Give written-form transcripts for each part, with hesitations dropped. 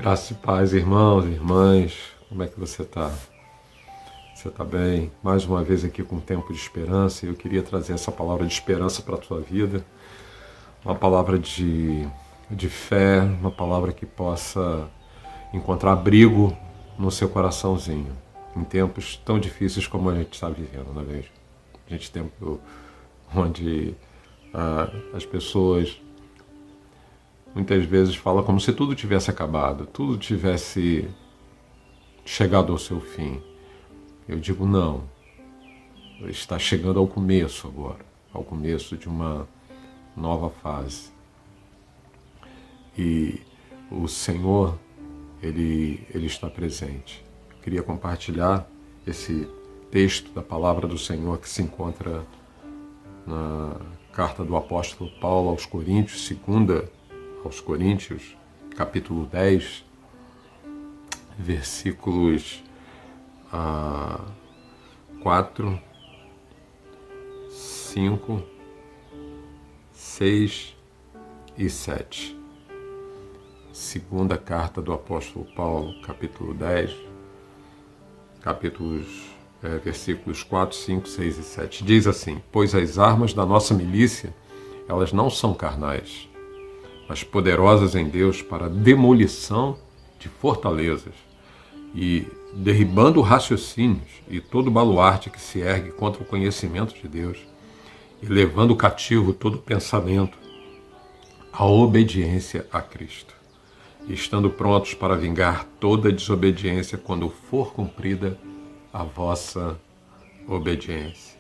Graça e paz, irmãos, irmãs, como é que você está? Você está bem? Mais uma vez aqui com um tempo de esperança, e eu queria trazer essa palavra de esperança para a tua vida, uma palavra de fé, uma palavra que possa encontrar abrigo no seu coraçãozinho, em tempos tão difíceis como a gente está vivendo, não é mesmo? A gente tem tempo onde as pessoas muitas vezes falam como se tudo tivesse acabado, tudo tivesse chegado ao seu fim. Eu digo não, está chegando ao começo agora, ao começo de uma nova fase. E o Senhor, Ele está presente. Eu queria compartilhar esse texto da palavra do Senhor que se encontra na carta do apóstolo Paulo aos Coríntios, segunda aos Coríntios, capítulo 10, versículos 4, 5, 6 e 7. Segunda carta do apóstolo Paulo, capítulo 10, versículos 4, 5, 6 e 7. Diz assim: pois as armas da nossa milícia, elas não são carnais, mas poderosas em Deus para a demolição de fortalezas, e derribando raciocínios e todo baluarte que se ergue contra o conhecimento de Deus, e levando cativo todo pensamento à obediência a Cristo, e estando prontos para vingar toda desobediência quando for cumprida a vossa obediência.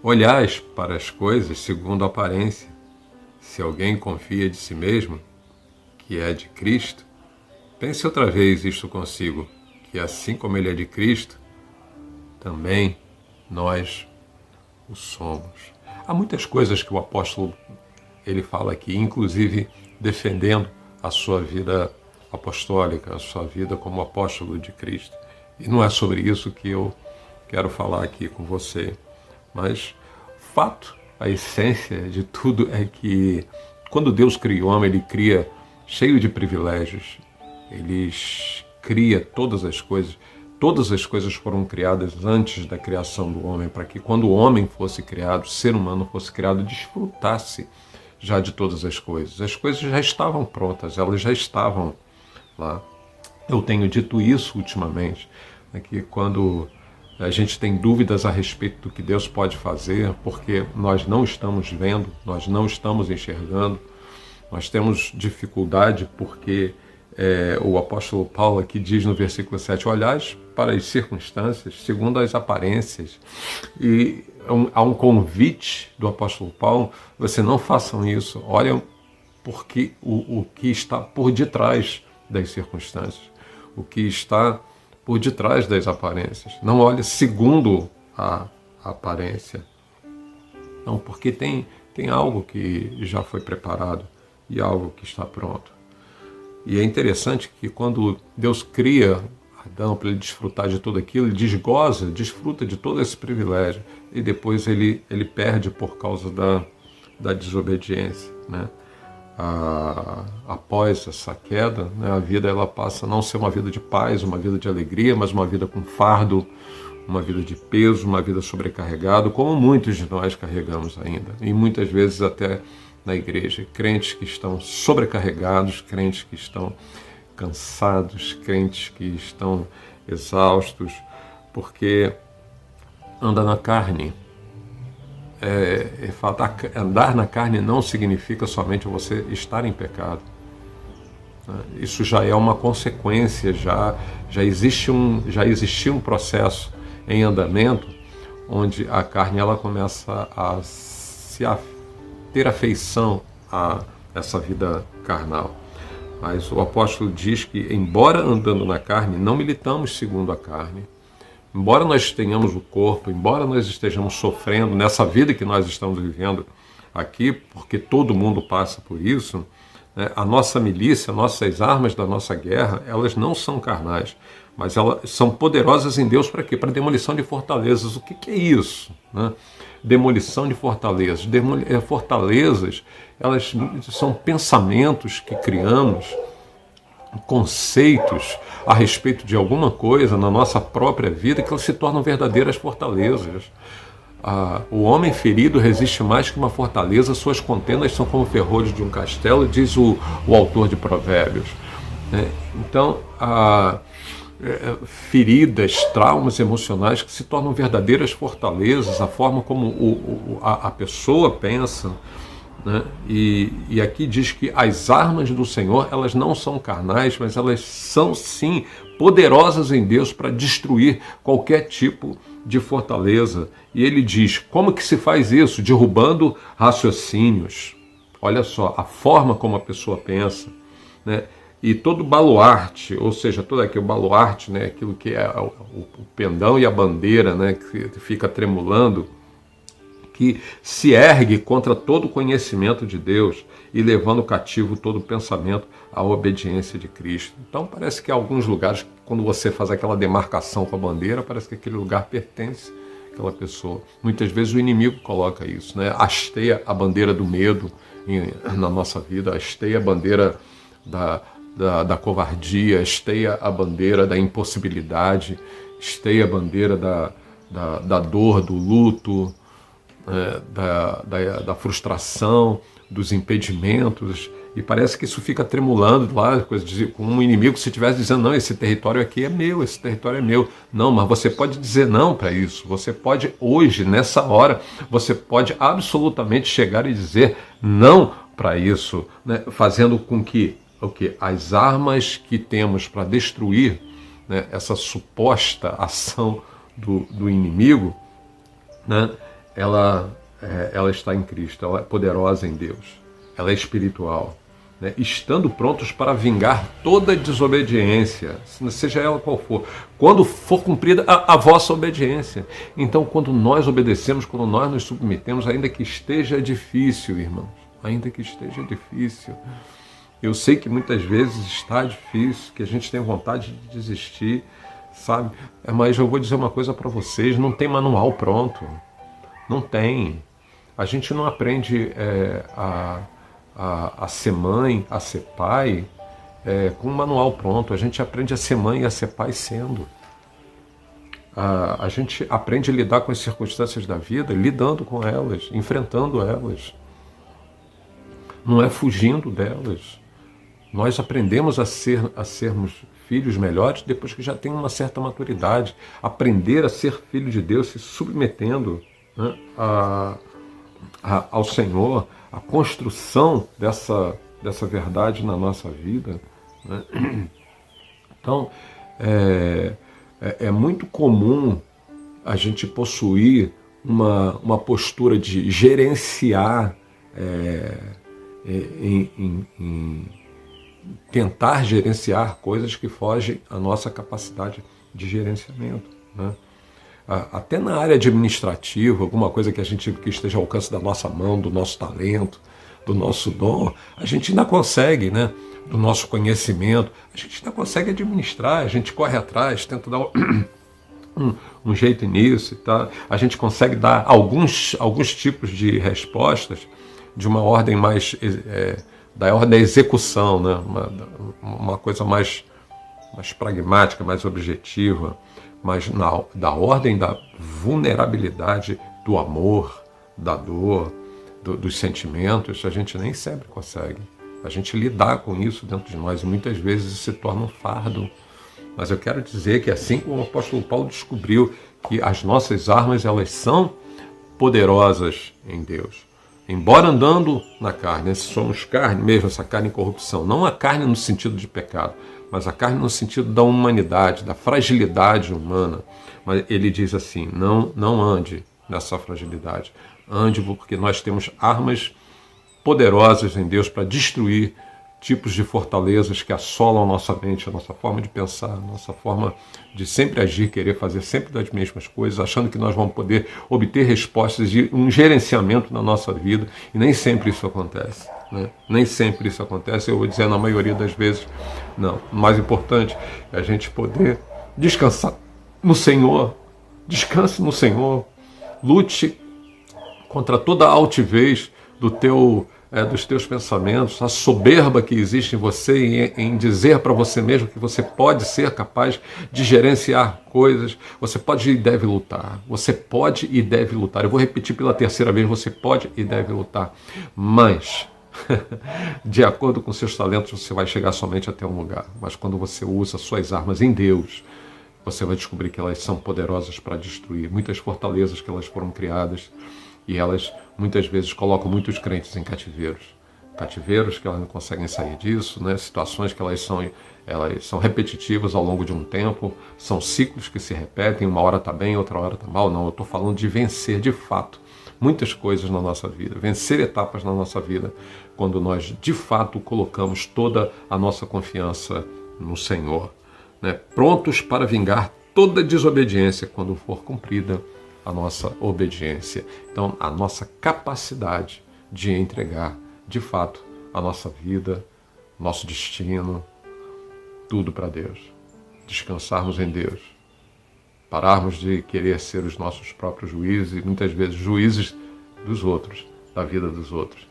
Olhais para as coisas segundo a aparência. Se alguém confia de si mesmo, que é de Cristo, pense outra vez isto consigo, que assim como ele é de Cristo, também nós o somos. Há muitas coisas que o apóstolo ele fala aqui, inclusive defendendo a sua vida apostólica, a sua vida como apóstolo de Cristo. E não é sobre isso que eu quero falar aqui com você, mas fato, a essência de tudo é que quando Deus cria o homem, Ele cria cheio de privilégios. Ele cria todas as coisas foram criadas antes da criação do homem, para que quando o homem fosse criado, o ser humano fosse criado, desfrutasse já de todas as coisas. As coisas já estavam prontas, elas já estavam lá. Eu tenho dito isso ultimamente, que quando a gente tem dúvidas a respeito do que Deus pode fazer, porque nós não estamos vendo, nós não estamos enxergando, nós temos dificuldade porque o apóstolo Paulo aqui diz no versículo 7, olhais para as circunstâncias segundo as aparências. E há um convite do apóstolo Paulo, você não façam isso, olhem porque o que está por detrás das circunstâncias, o que está por detrás das aparências. Não olhe segundo a aparência. Não, porque tem algo que já foi preparado e algo que está pronto. E é interessante que quando Deus cria Adão para ele desfrutar de tudo aquilo, ele desfruta de todo esse privilégio, e depois ele perde por causa da desobediência, né? Após essa queda, né, a vida ela passa a não ser uma vida de paz, uma vida de alegria, mas uma vida com fardo, uma vida de peso, uma vida sobrecarregada, como muitos de nós carregamos ainda, e muitas vezes até na igreja, crentes que estão sobrecarregados, crentes que estão cansados, crentes que estão exaustos, porque anda na carne. Andar na carne não significa somente você estar em pecado. Isso já é uma consequência, já existiu um processo em andamento onde a carne ela começa a ter afeição a essa vida carnal. Mas o apóstolo diz que, embora andando na carne, não militamos segundo a carne. Embora nós tenhamos o corpo, embora nós estejamos sofrendo nessa vida que nós estamos vivendo aqui, porque todo mundo passa por isso, né, a nossa milícia, nossas armas da nossa guerra, elas não são carnais, mas elas são poderosas em Deus para quê? Para demolição de fortalezas. O que é isso, né? Demolição de fortalezas. Fortalezas, elas são pensamentos que criamos conceitos a respeito de alguma coisa na nossa própria vida que elas se tornam verdadeiras fortalezas. O homem ferido resiste mais que uma fortaleza, suas contendas são como ferrolhos de um castelo, diz o autor de Provérbios. Então, feridas, traumas emocionais que se tornam verdadeiras fortalezas, a forma como a pessoa pensa, né? E aqui diz que as armas do Senhor, elas não são carnais, mas elas são sim poderosas em Deus para destruir qualquer tipo de fortaleza. E ele diz, como que se faz isso? Derrubando raciocínios. Olha só, a forma como a pessoa pensa, né? E todo baluarte, ou seja, todo aquele baluarte, né? Aquilo que é o pendão e a bandeira, né? Que fica tremulando, que se ergue contra todo o conhecimento de Deus e levando cativo todo o pensamento à obediência de Cristo. Então parece que em alguns lugares, quando você faz aquela demarcação com a bandeira, parece que aquele lugar pertence àquela pessoa. Muitas vezes o inimigo coloca isso, né? Hasteia a bandeira do medo na nossa vida, hasteia a bandeira da covardia, hasteia a bandeira da impossibilidade, hasteia a bandeira da dor, do luto, da frustração, dos impedimentos, e parece que isso fica tremulando lá, como um inimigo se estivesse dizendo, não, esse território aqui é meu, esse território é meu. Não, mas você pode dizer não para isso, você pode hoje, nessa hora, você pode absolutamente chegar e dizer não para isso, né? Fazendo com que as armas que temos para destruir, né, essa suposta ação do inimigo, né, ela está em Cristo, ela é poderosa em Deus, ela é espiritual, né? Estando prontos para vingar toda desobediência, seja ela qual for, quando for cumprida a vossa obediência. Então, quando nós obedecemos, quando nós nos submetemos, ainda que esteja difícil, irmãos, ainda que esteja difícil, eu sei que muitas vezes está difícil, que a gente tem vontade de desistir, sabe? Mas eu vou dizer uma coisa para vocês, não tem manual pronto. Não tem. A gente não aprende a ser mãe, a ser pai, com um manual pronto. A gente aprende a ser mãe e a ser pai sendo. A gente aprende a lidar com as circunstâncias da vida, lidando com elas, enfrentando elas. Não é fugindo delas. Nós aprendemos a sermos filhos melhores depois que já tem uma certa maturidade. Aprender a ser filho de Deus se submetendo, né, ao Senhor, a construção dessa verdade na nossa vida, né? Então, é muito comum a gente possuir uma postura de gerenciar, tentar gerenciar coisas que fogem à nossa capacidade de gerenciamento, né? Até na área administrativa, alguma coisa que esteja ao alcance da nossa mão, do nosso talento, do nosso dom, a gente ainda consegue, né? Do nosso conhecimento, a gente ainda consegue administrar, a gente corre atrás, tenta dar um jeito nisso, tá? A gente consegue dar alguns tipos de respostas de uma ordem mais da ordem da execução, né? Uma coisa mais pragmática, mais objetiva, mas da ordem da vulnerabilidade, do amor, da dor, dos sentimentos, a gente nem sempre consegue. A gente lidar com isso dentro de nós, e muitas vezes isso se torna um fardo. Mas eu quero dizer que assim como o apóstolo Paulo descobriu que as nossas armas, elas são poderosas em Deus. Embora andando na carne, se somos carne, mesmo essa carne em corrupção, não a carne no sentido de pecado, mas a carne no sentido da humanidade, da fragilidade humana. Mas ele diz assim, não ande nessa fragilidade, ande porque nós temos armas poderosas em Deus para destruir tipos de fortalezas que assolam a nossa mente, a nossa forma de pensar, a nossa forma de sempre agir, querer fazer sempre das mesmas coisas, achando que nós vamos poder obter respostas e um gerenciamento na nossa vida, e nem sempre isso acontece, né? Nem sempre isso acontece, eu vou dizer na maioria das vezes, não. O mais importante é a gente poder descansar no Senhor, descanse no Senhor, lute contra toda a altivez do teu dos teus pensamentos, a soberba que existe em você em dizer para você mesmo que você pode ser capaz de gerenciar coisas, você pode e deve lutar, você pode e deve lutar. Eu vou repetir pela terceira vez, você pode e deve lutar, mas de acordo com seus talentos você vai chegar somente até um lugar, mas quando você usa suas armas em Deus, você vai descobrir que elas são poderosas para destruir muitas fortalezas que elas foram criadas. E elas, muitas vezes, colocam muitos crentes em cativeiros. Cativeiros que elas não conseguem sair disso, né? Situações que elas são repetitivas ao longo de um tempo, são ciclos que se repetem, uma hora está bem, outra hora está mal. Não, eu estou falando de vencer, de fato, muitas coisas na nossa vida, vencer etapas na nossa vida, quando nós, de fato, colocamos toda a nossa confiança no Senhor, né? Prontos para vingar toda desobediência quando for cumprida a nossa obediência. Então, a nossa capacidade de entregar, de fato, a nossa vida, nosso destino, tudo para Deus. Descansarmos em Deus. Pararmos de querer ser os nossos próprios juízes e muitas vezes juízes dos outros, da vida dos outros,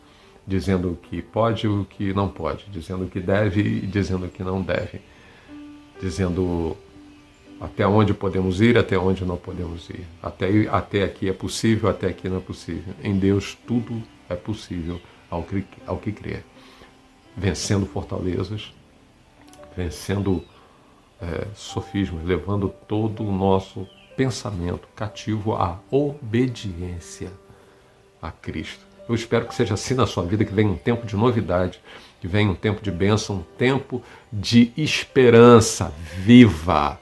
dizendo o que pode e o que não pode, dizendo o que deve e dizendo o que não deve, dizendo até onde podemos ir, até onde não podemos ir. Até aqui é possível, até aqui não é possível. Em Deus tudo é possível ao que crer. Vencendo fortalezas, vencendo sofismas, levando todo o nosso pensamento cativo à obediência a Cristo. Eu espero que seja assim na sua vida, que venha um tempo de novidade, que venha um tempo de bênção, um tempo de esperança viva,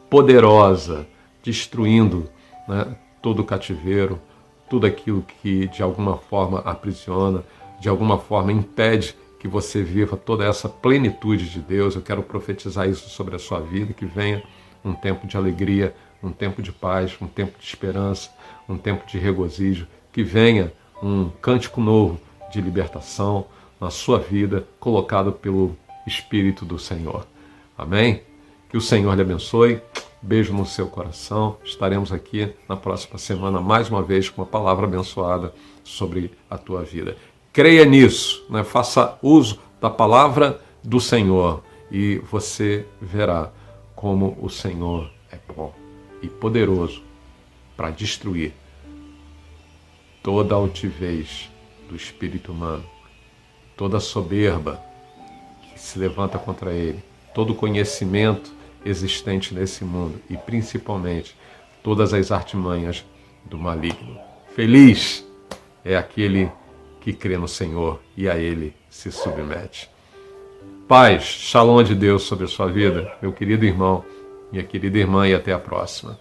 poderosa, destruindo, né, todo o cativeiro, tudo aquilo que de alguma forma aprisiona, de alguma forma impede que você viva toda essa plenitude de Deus. Eu quero profetizar isso sobre a sua vida, que venha um tempo de alegria, um tempo de paz, um tempo de esperança, um tempo de regozijo, que venha um cântico novo de libertação na sua vida, colocado pelo Espírito do Senhor. Amém? Que o Senhor lhe abençoe. Beijo no seu coração. Estaremos aqui na próxima semana, mais uma vez, com uma palavra abençoada sobre a tua vida. Creia nisso, né? Faça uso da palavra do Senhor e você verá como o Senhor é bom e poderoso para destruir toda a altivez do espírito humano, toda a soberba que se levanta contra ele, todo o conhecimento existente nesse mundo e principalmente todas as artimanhas do maligno. Feliz é aquele que crê no Senhor e a ele se submete. Paz, shalom de Deus sobre a sua vida, meu querido irmão, minha querida irmã, e até a próxima.